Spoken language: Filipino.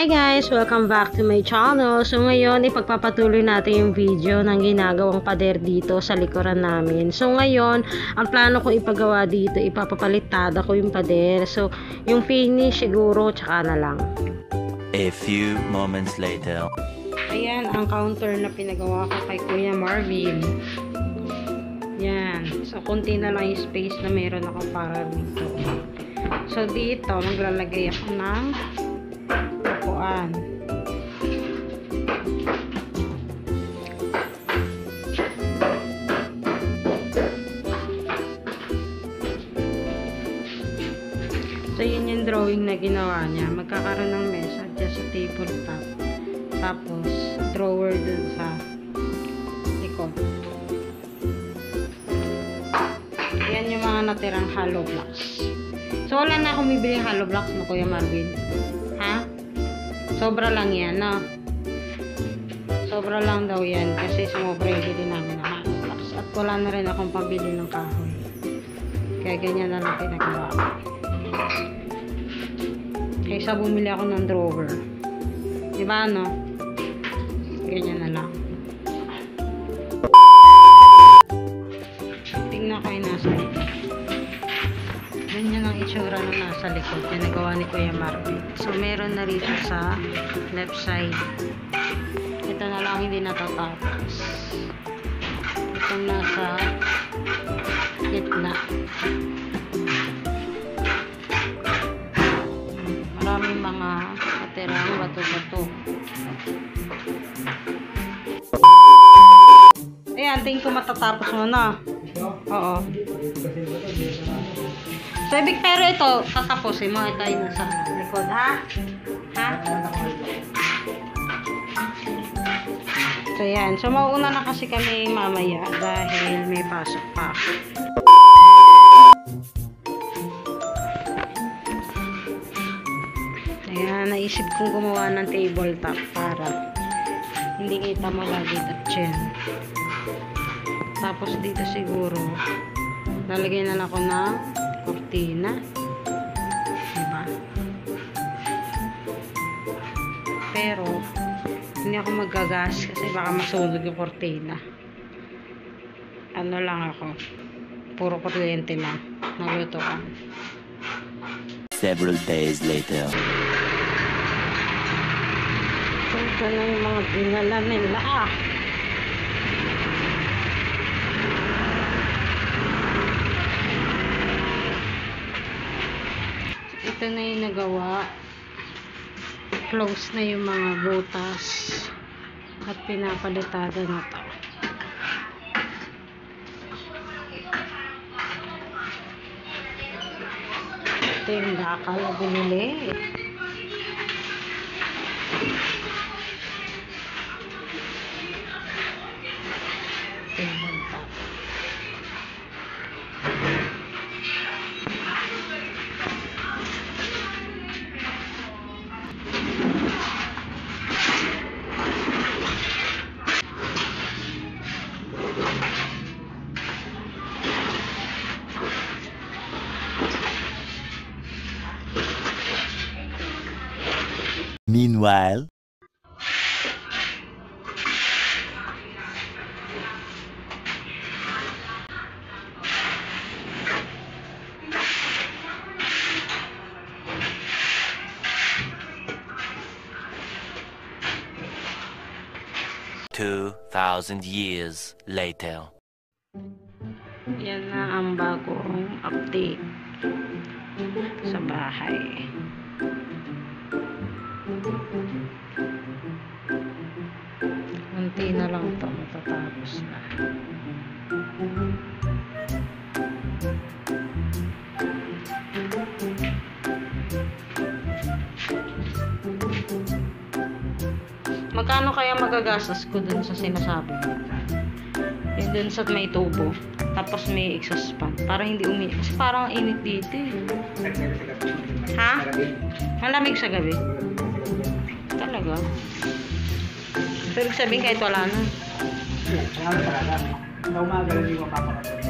Hi guys! Welcome back to my channel. So ngayon, ipagpapatuloy natin yung video ng ginagawang pader dito sa likuran namin. So ngayon, ang plano ko ipagawa dito, ipapapalitada ko yung pader. So yung finish siguro, tsaka na lang. A few moments later. Ayan, ang counter na pinagawa ko kay Kuya Marvin. Yan. So konti na lang yung space na meron ako para dito. So dito, maglalagay ako ng upuan. So yun yung drawing na ginawa niya. Magkakaroon ng mesa dyan sa tabletop. Tapos drawer dun sa likod. Yan yung mga natirang hollow blocks. So wala na akong bibili hollow blocks mo, Kuya Marvin. Ha? Sobra lang yan, no? Sobra lang daw yan kasi sumobra yung bili namin ng hollow blocks. At wala na rin akong pabili ng kahoy. Kaya ganyan na lang pinagawa ko. Kaysa bumili ako ng drawer. Diba, no? Ganyan na lang. Tingnan ko yung nasa likod. Ganyan ang itsura ng nasa likod. Pinagawa ni Kuya Marvin. So, meron na rito sa left side. Ito na lang hindi natatapos. Itong nasa gitna. Maraming mga katirang bato-bato. Ayan, tingin ko matatapos mo na. Oo. So, pero ito, tatapusin mo. Ito yung nasa likod, ha? Ha? So, yan. So, mauuna na kasi kami mamaya dahil may pasok pa. Ayan, naisip kong gumawa ng tabletop para hindi kita mo lagi tatchen. Tapos dito siguro lalagay na lang ako ng kortina. Diba? Pero hindi ako magagas kasi baka masunog yung kortina. Ano lang ako, puro kuryente lang nalutuan. Several days later. So, ito na yung mga dinala nila. Ito na yung nagawa. Close na yung mga butas at pinapalitada na to. Ito yung dakal na binili. Tabletop. Meanwhile, $2,000 later. Yan na ang bagong update sa bahay. Unti na lang ito, matatapos na. Magkano kaya magagastos ko dun sa sinasabi mo? Yung dun sa may tubo, tapos may exhaust fan, para hindi uminit. Kasi parang init dito eh. Ha? Malamig sa gabi? Talaga? Pero sabihin kahit wala na. Sa umaga, hindi mo papakasal.